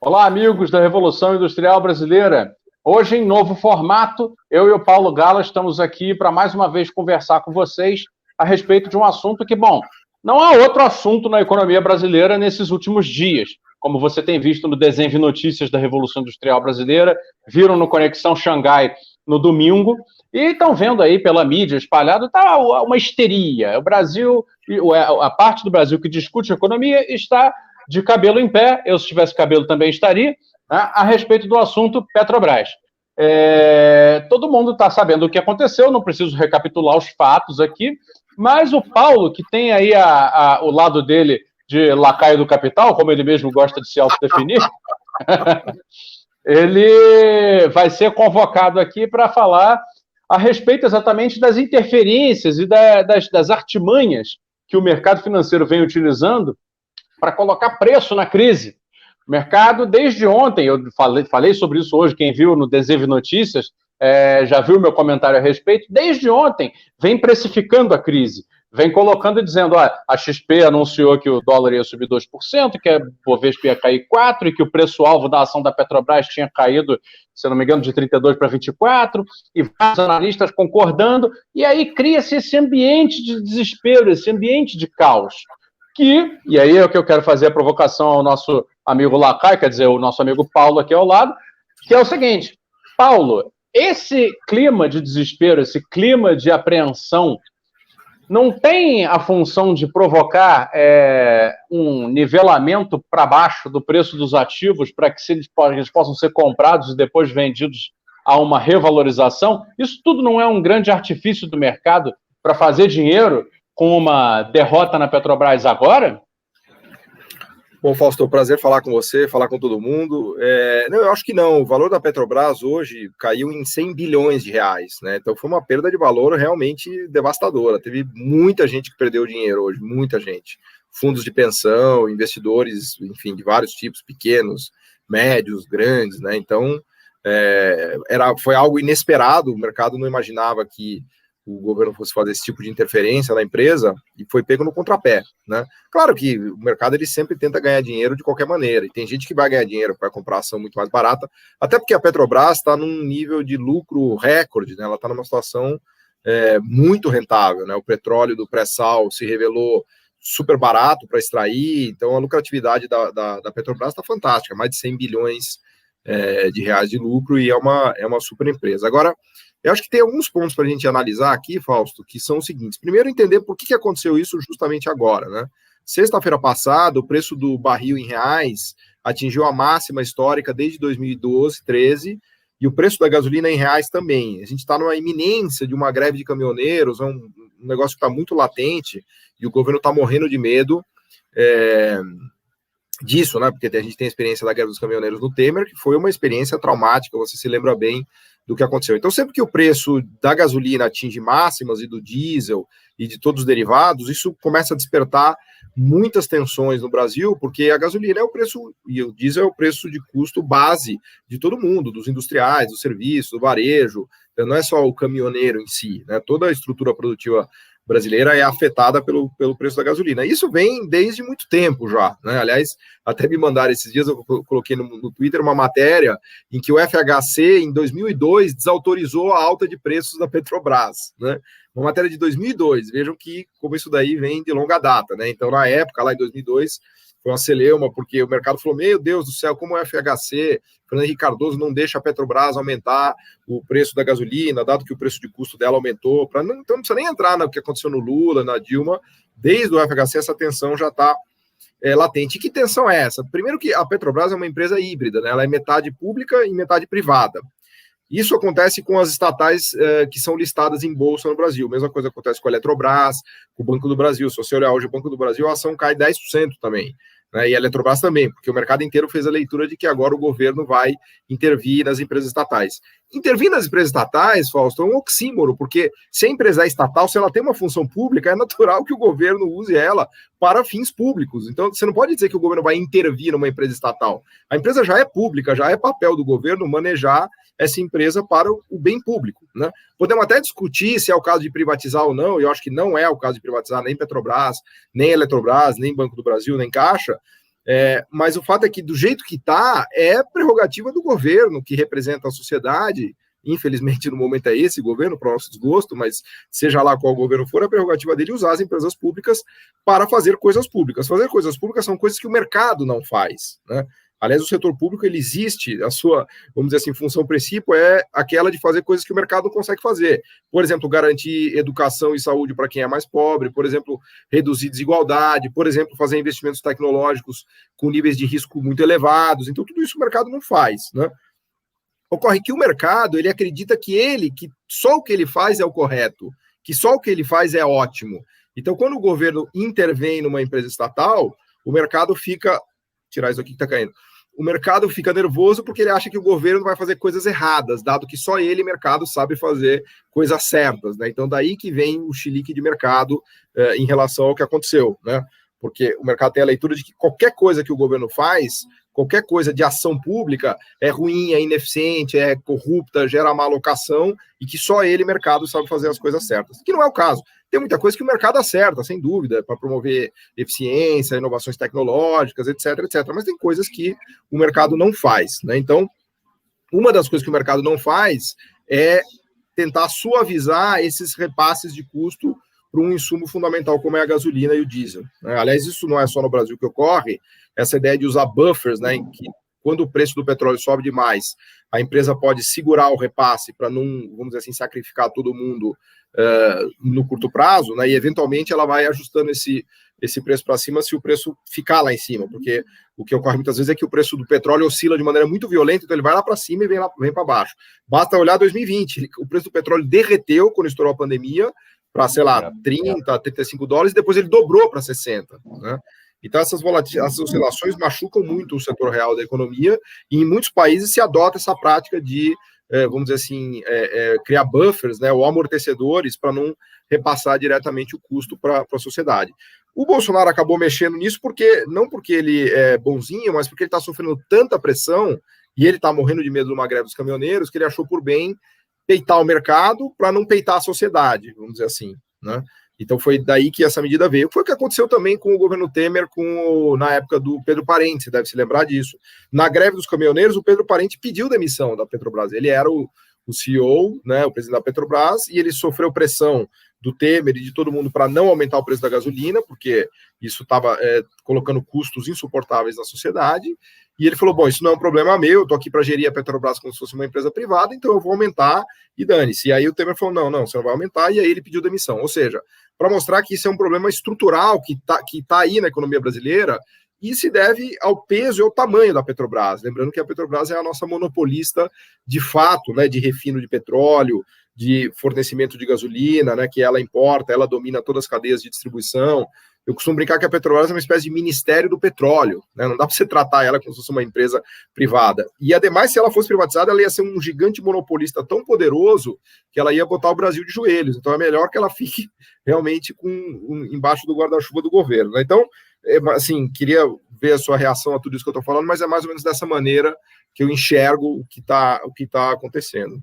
Olá, amigos da Revolução Industrial Brasileira. Hoje, em novo formato, eu e o Paulo Gala estamos aqui para mais uma vez conversar com vocês a respeito de um assunto que, bom, não há outro assunto na economia brasileira nesses últimos dias. Como você tem visto no Desenho Notícias da Revolução Industrial Brasileira, viram no Conexão Xangai no domingo, e estão vendo aí pela mídia espalhada, está uma histeria. O Brasil, a parte do Brasil que discute economia está de cabelo em pé, eu se tivesse cabelo também estaria, né, a respeito do assunto Petrobras. Todo mundo está sabendo o que aconteceu, não preciso recapitular os fatos aqui, mas o Paulo, que tem aí o lado dele de lacaio do capital, como ele mesmo gosta de se autodefinir, ele vai ser convocado aqui para falar a respeito exatamente das interferências e das artimanhas que o mercado financeiro vem utilizando para colocar preço na crise. O mercado, desde ontem, eu falei sobre isso hoje, quem viu no Desenho Notícias, já viu meu comentário a respeito, desde ontem vem precificando a crise, vem colocando e dizendo, a XP anunciou que o dólar ia subir 2%, que a Bovespa ia cair 4%, e que o preço-alvo da ação da Petrobras tinha caído, se não me engano, de 32 para 24, e vários analistas concordando, e aí cria-se esse ambiente de desespero, esse ambiente de caos. E aí é o que eu quero fazer a provocação ao nosso amigo Lacai, quer dizer, o nosso amigo Paulo aqui ao lado, que é o seguinte, Paulo, esse clima de desespero, esse clima de apreensão, não tem a função de provocar um nivelamento para baixo do preço dos ativos para que eles possam ser comprados e depois vendidos a uma revalorização? Isso tudo não é um grande artifício do mercado para fazer dinheiro com uma derrota na Petrobras agora? Bom, Fausto, é um prazer falar com você, falar com todo mundo. Não, eu acho que não. O valor da Petrobras hoje caiu em 100 bilhões de reais, né? Então foi uma perda de valor realmente devastadora. Teve muita gente que perdeu dinheiro hoje, muita gente. Fundos de pensão, investidores, enfim, de vários tipos, pequenos, médios, grandes, né? Então foi algo inesperado. O mercado não imaginava que o governo fosse fazer esse tipo de interferência na empresa e foi pego no contrapé, né? Claro que o mercado ele sempre tenta ganhar dinheiro de qualquer maneira, e tem gente que vai ganhar dinheiro, vai comprar ação muito mais barata, até porque a Petrobras está num nível de lucro recorde, né? Ela está numa situação muito rentável, né? O petróleo do pré-sal se revelou super barato para extrair, então a lucratividade da Petrobras está fantástica, mais de 100 bilhões de reais de lucro, e é uma super empresa. Agora, eu acho que tem alguns pontos para a gente analisar aqui, Fausto, que são os seguintes. Primeiro, entender por que aconteceu isso justamente agora, né? Sexta-feira passada, o preço do barril em reais atingiu a máxima histórica desde 2012, 13, e o preço da gasolina em reais também. A gente está numa iminência de uma greve de caminhoneiros, é um negócio que está muito latente, e o governo está morrendo de medo disso, né? Porque a gente tem a experiência da greve dos caminhoneiros no Temer, que foi uma experiência traumática, você se lembra bem do que aconteceu. Então, sempre que o preço da gasolina atinge máximas, e do diesel e de todos os derivados, isso começa a despertar muitas tensões no Brasil, porque a gasolina é o preço, e o diesel é o preço de custo base de todo mundo, dos industriais, do serviço, do varejo, não é só o caminhoneiro em si, né? Toda a estrutura produtiva brasileira é afetada pelo preço da gasolina. Isso vem desde muito tempo já, né? Aliás, até me mandaram esses dias, eu coloquei no Twitter uma matéria em que o FHC, em 2002, desautorizou a alta de preços da Petrobras, né? Uma matéria de 2002, vejam que como isso daí vem de longa data, né? Então, na época, lá em 2002, foi uma celeuma, porque o mercado falou, meu Deus do céu, como o FHC, Fernando Henrique Cardoso não deixa a Petrobras aumentar o preço da gasolina, dado que o preço de custo dela aumentou, então não precisa nem entrar no que aconteceu no Lula, na Dilma, desde o FHC essa tensão já está latente. E que tensão é essa? Primeiro que a Petrobras é uma empresa híbrida, né? Ela é metade pública e metade privada. Isso acontece com as estatais que são listadas em bolsa no Brasil. Mesma coisa acontece com a Eletrobras, com o Banco do Brasil. Se você olhar hoje o Banco do Brasil, a ação cai 10% também, né? E a Eletrobras também, porque o mercado inteiro fez a leitura de que agora o governo vai intervir nas empresas estatais. Intervir nas empresas estatais, Fausto, é um oxímoro, porque se a empresa é estatal, se ela tem uma função pública, é natural que o governo use ela para fins públicos. Então, você não pode dizer que o governo vai intervir numa empresa estatal. A empresa já é pública, já é papel do governo manejar essa empresa para o bem público, né? Podemos até discutir se é o caso de privatizar ou não, e eu acho que não é o caso de privatizar nem Petrobras, nem Eletrobras, nem Banco do Brasil, nem Caixa, Mas o fato é que, do jeito que está, é prerrogativa do governo, que representa a sociedade. Infelizmente, no momento é esse governo, para o nosso desgosto, mas seja lá qual governo for, a prerrogativa dele usar as empresas públicas para fazer coisas públicas. Fazer coisas públicas são coisas que o mercado não faz, né? Aliás, o setor público, ele existe, a sua, vamos dizer assim, função princípio é aquela de fazer coisas que o mercado não consegue fazer. Por exemplo, garantir educação e saúde para quem é mais pobre, por exemplo, reduzir desigualdade, por exemplo, fazer investimentos tecnológicos com níveis de risco muito elevados. Então, tudo isso o mercado não faz, né? Ocorre que o mercado, ele acredita que só o que ele faz é o correto, que só o que ele faz é ótimo. Então, quando o governo intervém numa empresa estatal, o mercado fica... Tirar isso aqui que está caindo. O mercado fica nervoso porque ele acha que o governo vai fazer coisas erradas, dado que só ele, mercado, sabe fazer coisas certas, né? Então, daí que vem o chilique de mercado em relação ao que aconteceu, né? Porque o mercado tem a leitura de que qualquer coisa que o governo faz, qualquer coisa de ação pública é ruim, é ineficiente, é corrupta, gera má alocação e que só ele, mercado, sabe fazer as coisas certas. Que não é o caso. Tem muita coisa que o mercado acerta, sem dúvida, para promover eficiência, inovações tecnológicas, etc, etc. Mas tem coisas que o mercado não faz, né? Então, uma das coisas que o mercado não faz é tentar suavizar esses repasses de custo para um insumo fundamental como é a gasolina e o diesel, né? Aliás, isso não é só no Brasil que ocorre, essa ideia de usar buffers, né, em que quando o preço do petróleo sobe demais, a empresa pode segurar o repasse para não, vamos dizer assim, sacrificar todo mundo no curto prazo, né, e eventualmente ela vai ajustando esse preço para cima se o preço ficar lá em cima, porque o que ocorre muitas vezes é que o preço do petróleo oscila de maneira muito violenta, então ele vai lá para cima e vem para baixo. Basta olhar 2020, o preço do petróleo derreteu quando estourou a pandemia para, sei lá, 30, 35 dólares, e depois ele dobrou para 60, né? Então, essas oscilações machucam muito o setor real da economia, e em muitos países se adota essa prática de, vamos dizer assim, criar buffers, né, ou amortecedores para não repassar diretamente o custo para a sociedade. O Bolsonaro acabou mexendo nisso não porque ele é bonzinho, mas porque ele está sofrendo tanta pressão e ele está morrendo de medo de uma greve dos caminhoneiros que ele achou por bem peitar o mercado para não peitar a sociedade, vamos dizer assim, né? Então foi daí que essa medida veio. Foi o que aconteceu também com o governo Temer na época do Pedro Parente, você deve se lembrar disso. Na greve dos caminhoneiros, o Pedro Parente pediu demissão da Petrobras. Ele era o CEO, né, o presidente da Petrobras, e ele sofreu pressão do Temer e de todo mundo para não aumentar o preço da gasolina, porque isso estava colocando custos insuportáveis na sociedade. E ele falou, bom, isso não é um problema meu, eu estou aqui para gerir a Petrobras como se fosse uma empresa privada, então eu vou aumentar e dane-se. E aí o Temer falou, não, você não vai aumentar, e aí ele pediu demissão. Ou seja, para mostrar que isso é um problema estrutural que tá aí na economia brasileira e se deve ao peso e ao tamanho da Petrobras. Lembrando que a Petrobras é a nossa monopolista de fato, né, de refino de petróleo, de fornecimento de gasolina, né, que ela importa, ela domina todas as cadeias de distribuição. Eu costumo brincar que a Petrobras é uma espécie de ministério do petróleo, né? Não dá para você tratar ela como se fosse uma empresa privada. E, ademais, se ela fosse privatizada, ela ia ser um gigante monopolista tão poderoso que ela ia botar o Brasil de joelhos. Então, é melhor que ela fique realmente embaixo do guarda-chuva do governo, né? Então, assim, queria ver a sua reação a tudo isso que eu estou falando, mas é mais ou menos dessa maneira que eu enxergo o que tá acontecendo.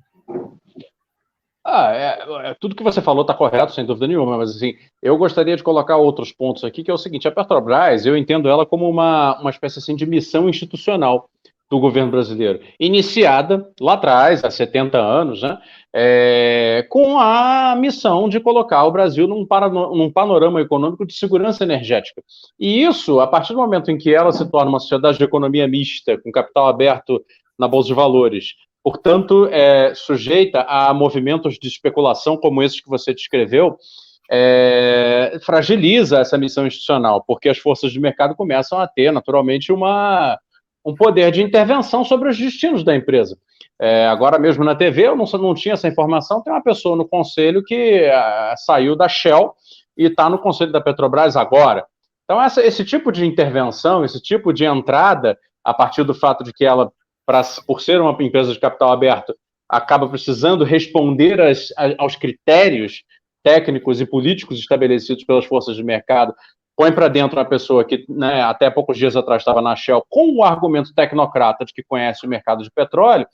Tudo que você falou está correto, sem dúvida nenhuma, mas assim, eu gostaria de colocar outros pontos aqui, que é o seguinte, a Petrobras, eu entendo ela como uma espécie assim, de missão institucional do governo brasileiro, iniciada lá atrás, há 70 anos, né, com a missão de colocar o Brasil num panorama econômico de segurança energética. E isso, a partir do momento em que ela se torna uma sociedade de economia mista, com capital aberto na Bolsa de Valores, portanto, sujeita a movimentos de especulação como esses que você descreveu, fragiliza essa missão institucional, porque as forças de mercado começam a ter, naturalmente, um poder de intervenção sobre os destinos da empresa. Agora mesmo na TV, eu não tinha essa informação, tem uma pessoa no conselho que saiu da Shell e está no conselho da Petrobras agora. Então, esse tipo de intervenção, esse tipo de entrada, a partir do fato de que ela, por ser uma empresa de capital aberto, acaba precisando responder aos critérios técnicos e políticos estabelecidos pelas forças de mercado, põe para dentro uma pessoa que, né, até poucos dias atrás estava na Shell, com o argumento tecnocrata de que conhece o mercado de petróleo,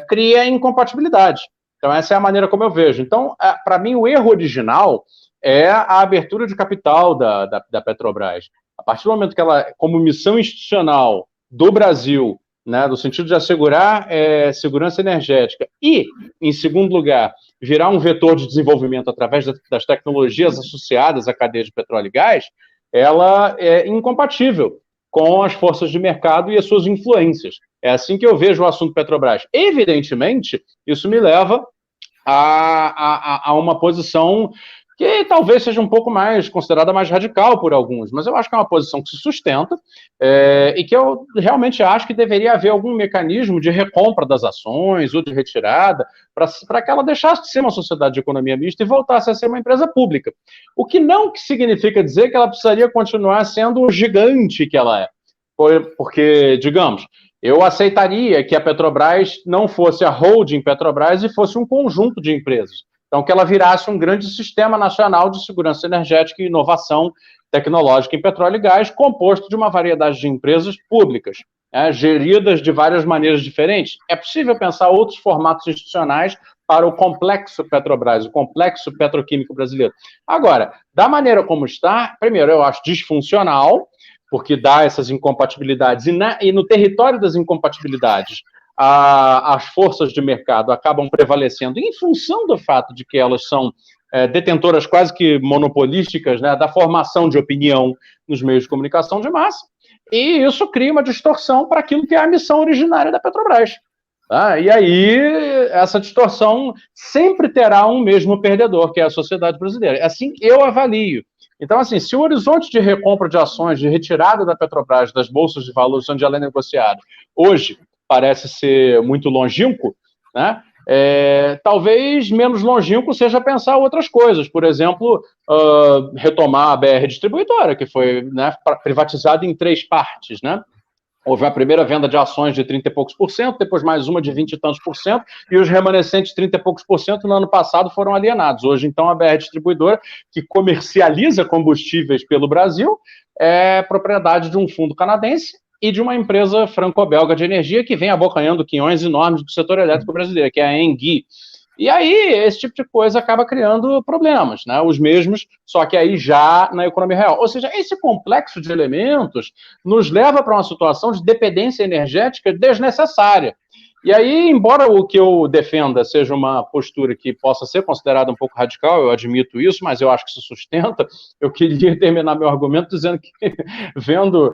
cria incompatibilidade. Então, essa é a maneira como eu vejo. Então, para mim, o erro original é a abertura de capital da Petrobras. A partir do momento que ela, como missão institucional do Brasil, né, no sentido de assegurar segurança energética e, em segundo lugar, virar um vetor de desenvolvimento através das tecnologias associadas à cadeia de petróleo e gás, ela é incompatível com as forças de mercado e as suas influências. É assim que eu vejo o assunto Petrobras. Evidentemente, isso me leva a uma posição que talvez seja um pouco mais considerada mais radical por alguns, mas eu acho que é uma posição que se sustenta e que eu realmente acho que deveria haver algum mecanismo de recompra das ações ou de retirada para que ela deixasse de ser uma sociedade de economia mista e voltasse a ser uma empresa pública. O que não significa dizer que ela precisaria continuar sendo um gigante que ela é. Porque, digamos, eu aceitaria que a Petrobras não fosse a holding Petrobras e fosse um conjunto de empresas. Então, que ela virasse um grande sistema nacional de segurança energética e inovação tecnológica em petróleo e gás, composto de uma variedade de empresas públicas, geridas de várias maneiras diferentes. É possível pensar outros formatos institucionais para o complexo Petrobras, o complexo petroquímico brasileiro. Agora, da maneira como está, primeiro, eu acho disfuncional, porque dá essas incompatibilidades, e no território das incompatibilidades, as forças de mercado acabam prevalecendo em função do fato de que elas são detentoras quase que monopolísticas, né, da formação de opinião nos meios de comunicação de massa, e isso cria uma distorção para aquilo que é a missão originária da Petrobras. Tá? E aí, essa distorção sempre terá um mesmo perdedor, que é a sociedade brasileira. Assim eu avalio. Então, assim, se o horizonte de recompra de ações, de retirada da Petrobras das bolsas de valores onde ela é negociada, hoje parece ser muito longínquo, né? Talvez menos longínquo seja pensar outras coisas. Por exemplo, retomar a BR Distribuidora, que foi, né, privatizada em 3 partes, né? Houve a primeira venda de ações de 30 e poucos por cento, depois mais uma de 20 e tantos por cento, e os remanescentes 30 e poucos por cento no ano passado foram alienados. Hoje, então, a BR Distribuidora, que comercializa combustíveis pelo Brasil, é propriedade de um fundo canadense e de uma empresa franco-belga de energia que vem abocanhando quinhões enormes do setor elétrico brasileiro, que é a Engie. E aí, esse tipo de coisa acaba criando problemas, né? Os mesmos, só que aí já na economia real. Ou seja, esse complexo de elementos nos leva para uma situação de dependência energética desnecessária. E aí, embora o que eu defenda seja uma postura que possa ser considerada um pouco radical, eu admito isso, mas eu acho que se sustenta, eu queria terminar meu argumento dizendo que, vendo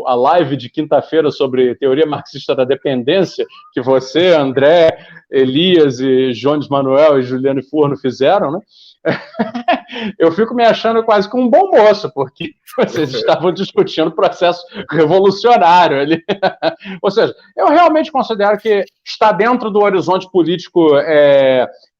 a live de quinta-feira sobre teoria marxista da dependência, que você, André, Elias e Jones Manuel e Juliane Furno fizeram, né? Eu fico me achando quase que um bom moço, porque vocês estavam discutindo o processo revolucionário ali. Ou seja, eu realmente considero que está dentro do horizonte político,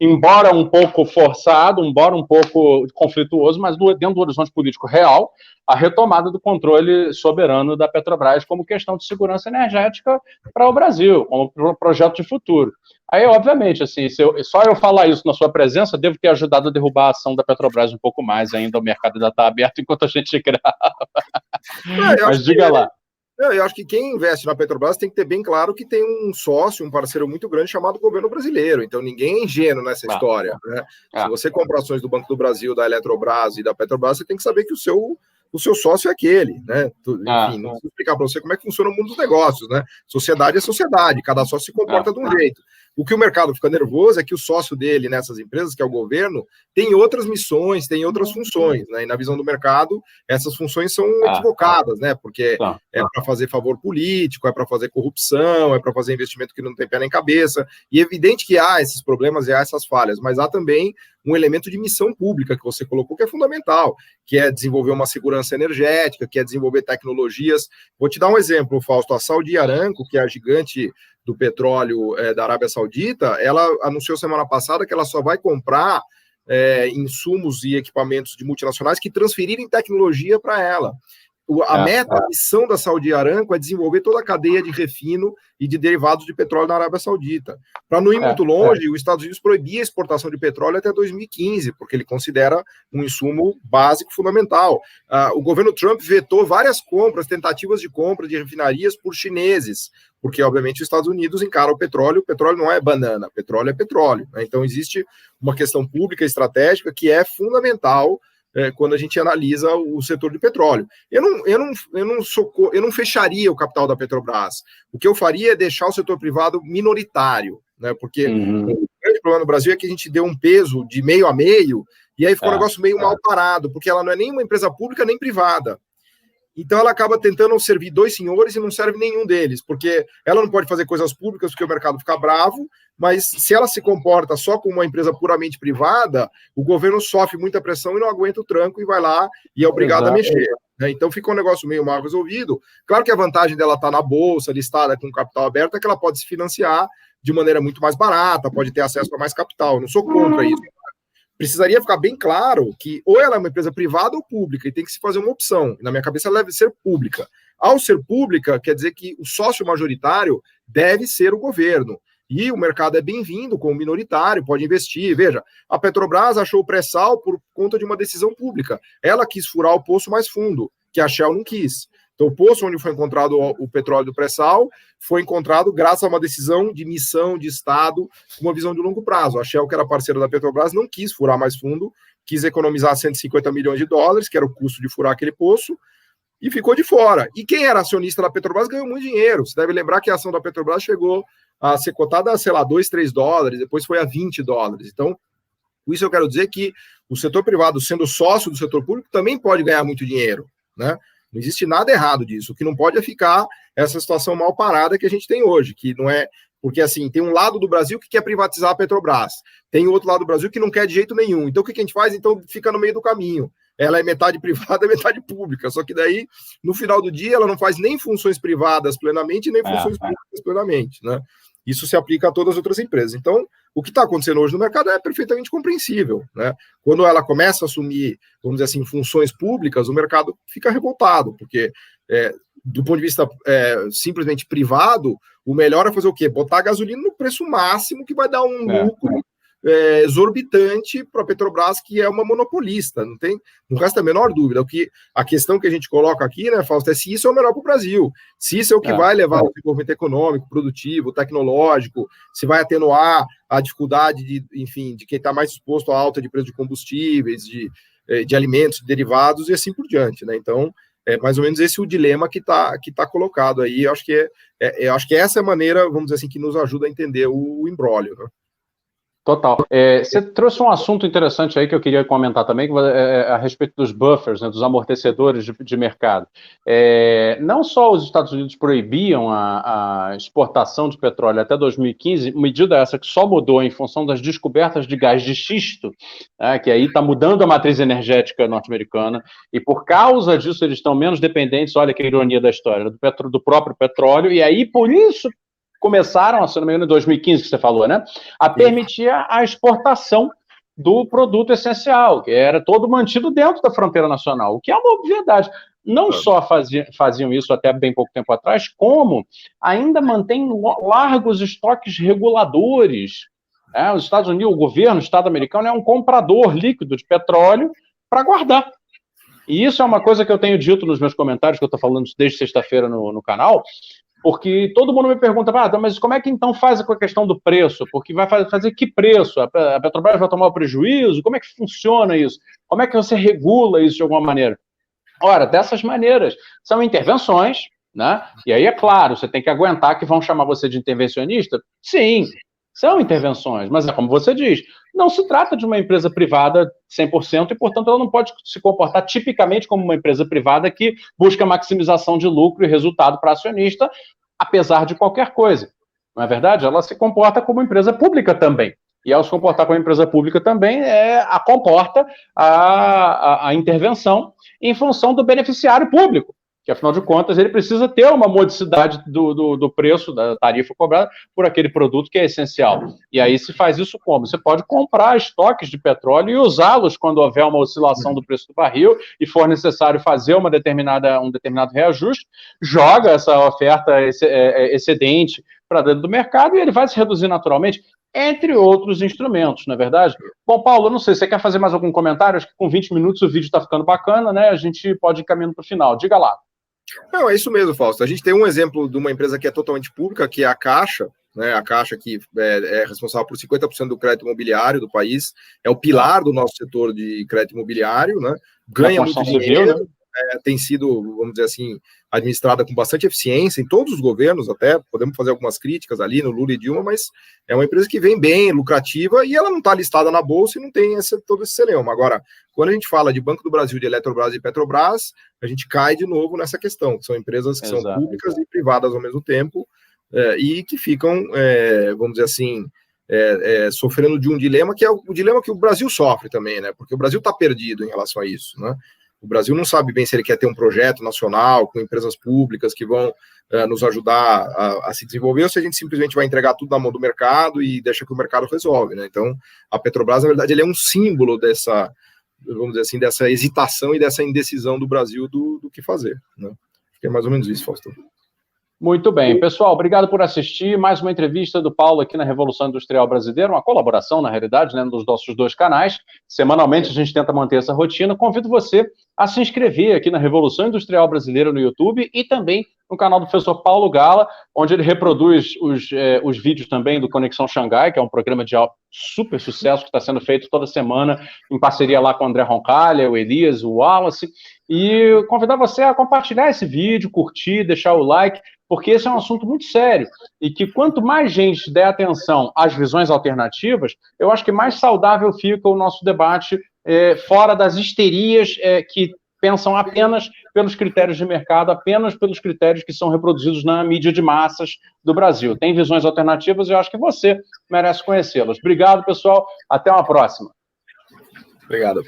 embora um pouco forçado, embora um pouco conflituoso, mas dentro do horizonte político real, a retomada do controle soberano da Petrobras como questão de segurança energética para o Brasil, como projeto de futuro. Aí, obviamente, assim, só eu falar isso na sua presença, devo ter ajudado a derrubar a ação da Petrobras um pouco mais ainda, o mercado ainda está aberto enquanto a gente grava. Mas diga lá. Eu acho que quem investe na Petrobras tem que ter bem claro que tem um sócio, um parceiro muito grande chamado governo brasileiro. Então ninguém é ingênuo nessa história, né? Se você compra ações do Banco do Brasil, da Eletrobras e da Petrobras, você tem que saber que o seu sócio é aquele, né? Enfim, não preciso explicar para você como é que funciona o mundo dos negócios, né? Sociedade é sociedade, cada sócio se comporta de um jeito. O que o mercado fica nervoso é que o sócio dele nessas empresas, que é o governo, tem outras missões, tem outras funções, né? E na visão do mercado, essas funções são equivocadas, né? Porque é para fazer favor político, é para fazer corrupção, é para fazer investimento que não tem pé nem cabeça. E é evidente que há esses problemas e há essas falhas, mas há também um elemento de missão pública que você colocou que é fundamental, que é desenvolver uma segurança energética, que é desenvolver tecnologias. Vou te dar um exemplo, Fausto. A Saudi Aramco, que é a gigante do petróleo da Arábia Saudita, ela anunciou semana passada que ela só vai comprar insumos e equipamentos de multinacionais que transferirem tecnologia para ela. A missão da Saudi Aramco é desenvolver toda a cadeia de refino e de derivados de petróleo na Arábia Saudita. Para não ir muito longe, os Estados Unidos proibia a exportação de petróleo até 2015, porque ele considera um insumo básico fundamental. O governo Trump vetou várias tentativas de compra de refinarias por chineses, porque, obviamente, os Estados Unidos encaram o petróleo não é banana, petróleo é petróleo, né? Então, existe uma questão pública estratégica que é fundamental quando a gente analisa o setor de petróleo. Eu não fecharia o capital da Petrobras. O que eu faria é deixar o setor privado minoritário, né? Porque o grande problema no Brasil é que a gente deu um peso de meio a meio, e aí ficou um negócio meio mal parado, porque ela não é nem uma empresa pública nem privada. Então ela acaba tentando servir dois senhores e não serve nenhum deles, porque ela não pode fazer coisas públicas porque o mercado fica bravo, mas se ela se comporta só como uma empresa puramente privada, o governo sofre muita pressão e não aguenta o tranco e vai lá e é obrigado a mexer. Né? Então fica um negócio meio mal resolvido. Claro que a vantagem dela estar na bolsa, listada com capital aberto, é que ela pode se financiar de maneira muito mais barata, pode ter acesso a mais capital. Eu não sou contra isso. Precisaria ficar bem claro que ou ela é uma empresa privada ou pública, e tem que se fazer uma opção. Na minha cabeça, ela deve ser pública. Ao ser pública, quer dizer que o sócio majoritário deve ser o governo. E o mercado é bem-vindo como minoritário, pode investir. Veja, a Petrobras achou o pré-sal por conta de uma decisão pública. Ela quis furar o poço mais fundo, que a Shell não quis. Então, o poço onde foi encontrado o petróleo do pré-sal foi encontrado graças a uma decisão de missão de Estado com uma visão de longo prazo. A Shell, que era parceira da Petrobras, não quis furar mais fundo, quis economizar 150 milhões de dólares, que era o custo de furar aquele poço, e ficou de fora. E quem era acionista da Petrobras ganhou muito dinheiro. Você deve lembrar que a ação da Petrobras chegou a ser cotada a, sei lá, 2, 3 dólares, depois foi a 20 dólares. Então, com isso eu quero dizer que o setor privado, sendo sócio do setor público, também pode ganhar muito dinheiro, né? Não existe nada errado disso. O que não pode é ficar essa situação mal parada que a gente tem hoje, que não é... Porque, assim, tem um lado do Brasil que quer privatizar a Petrobras, tem outro lado do Brasil que não quer de jeito nenhum. Então, o que a gente faz? Então, fica no meio do caminho. Ela é metade privada, metade pública. Só que daí, no final do dia, ela não faz nem funções privadas plenamente, nem funções públicas plenamente, né? Isso se aplica a todas as outras empresas. Então, o que está acontecendo hoje no mercado é perfeitamente compreensível, né? Quando ela começa a assumir, vamos dizer assim, funções públicas, o mercado fica revoltado, porque do ponto de vista simplesmente privado, o melhor é fazer o quê? Botar a gasolina no preço máximo, que vai dar um lucro exorbitante para a Petrobras, que é uma monopolista, não resta a menor dúvida. A questão que a gente coloca aqui, né, Fausto, é se isso é o melhor para o Brasil, se isso é o que vai levar ao desenvolvimento econômico, produtivo, tecnológico, se vai atenuar a dificuldade de quem está mais exposto à alta de preço de combustíveis, de alimentos, de derivados e assim por diante, né? Então, é mais ou menos esse o dilema que tá colocado aí. Eu acho que essa é a maneira, vamos dizer assim, que nos ajuda a entender o imbróglio, né? Total. Você trouxe um assunto interessante aí que eu queria comentar também, a respeito dos buffers, né, dos amortecedores de mercado. Não só os Estados Unidos proibiam a exportação de petróleo até 2015, medida essa que só mudou em função das descobertas de gás de xisto, né, que aí está mudando a matriz energética norte-americana, e por causa disso eles estão menos dependentes, olha que ironia da história, do próprio petróleo, e aí por isso começaram, se não me engano, em 2015 que você falou, né, a permitir a exportação do produto essencial, que era todo mantido dentro da fronteira nacional, o que é uma obviedade. Não só faziam isso até bem pouco tempo atrás, como ainda mantêm largos estoques reguladores. Os Estados Unidos, o governo, o Estado americano, é um comprador líquido de petróleo para guardar. E isso é uma coisa que eu tenho dito nos meus comentários, que eu estou falando desde sexta-feira no canal, porque todo mundo me pergunta, mas como é que então faz com a questão do preço? Porque vai fazer que preço? A Petrobras vai tomar o prejuízo? Como é que funciona isso? Como é que você regula isso de alguma maneira? Ora, dessas maneiras, são intervenções, né? E aí, é claro, você tem que aguentar que vão chamar você de intervencionista? Sim, são intervenções, mas é como você diz, não se trata de uma empresa privada 100% e, portanto, ela não pode se comportar tipicamente como uma empresa privada que busca maximização de lucro e resultado para acionista, apesar de qualquer coisa. Não é verdade? Ela se comporta como empresa pública também. E ao se comportar como empresa pública também, comporta a intervenção em função do beneficiário público, que, afinal de contas, ele precisa ter uma modicidade do preço, da tarifa cobrada por aquele produto que é essencial. E aí se faz isso como? Você pode comprar estoques de petróleo e usá-los quando houver uma oscilação do preço do barril e for necessário fazer um determinado reajuste, joga essa oferta excedente para dentro do mercado e ele vai se reduzir naturalmente, entre outros instrumentos, não é verdade? Bom, Paulo, não sei, você quer fazer mais algum comentário? Acho que com 20 minutos o vídeo está ficando bacana, né? A gente pode ir caminhando para o final. Diga lá. Não, é isso mesmo, Fausto. A gente tem um exemplo de uma empresa que é totalmente pública, que é a Caixa, né? A Caixa, que é responsável por 50% do crédito imobiliário do país, é o pilar do nosso setor de crédito imobiliário, né? Ganha muito dinheiro, né? Tem sido, vamos dizer assim, administrada com bastante eficiência em todos os governos, até podemos fazer algumas críticas ali no Lula e Dilma, mas é uma empresa que vem bem, lucrativa, e ela não está listada na Bolsa e não tem todo esse celeuma. Agora, quando a gente fala de Banco do Brasil, de Eletrobras e Petrobras, a gente cai de novo nessa questão, que são empresas que são públicas e privadas ao mesmo tempo, e que ficam, vamos dizer assim, sofrendo de um dilema, que é o dilema que o Brasil sofre também, né? Porque o Brasil está perdido em relação a isso, né? O Brasil não sabe bem se ele quer ter um projeto nacional com empresas públicas que vão nos ajudar a se desenvolver, ou se a gente simplesmente vai entregar tudo na mão do mercado e deixa que o mercado resolve, né? Então, a Petrobras, na verdade, ele é um símbolo dessa, vamos dizer assim, dessa hesitação e dessa indecisão do Brasil do que fazer, né? Acho que é mais ou menos isso, Fausto. Muito bem. Pessoal, obrigado por assistir. Mais uma entrevista do Paulo aqui na Revolução Industrial Brasileira, uma colaboração, na realidade, né, dos nossos dois canais. Semanalmente a gente tenta manter essa rotina. Convido você a se inscrever aqui na Revolução Industrial Brasileira no YouTube e também no canal do professor Paulo Gala, onde ele reproduz os vídeos também do Conexão Xangai, que é um programa de super sucesso que está sendo feito toda semana em parceria lá com o André Roncalha, o Elias, o Wallace. E convidar você a compartilhar esse vídeo, curtir, deixar o like, porque esse é um assunto muito sério e que quanto mais gente der atenção às visões alternativas, eu acho que mais saudável fica o nosso debate fora das histerias que pensam apenas pelos critérios de mercado, apenas pelos critérios que são reproduzidos na mídia de massas do Brasil. Tem visões alternativas e eu acho que você merece conhecê-las. Obrigado, pessoal. Até uma próxima. Obrigado.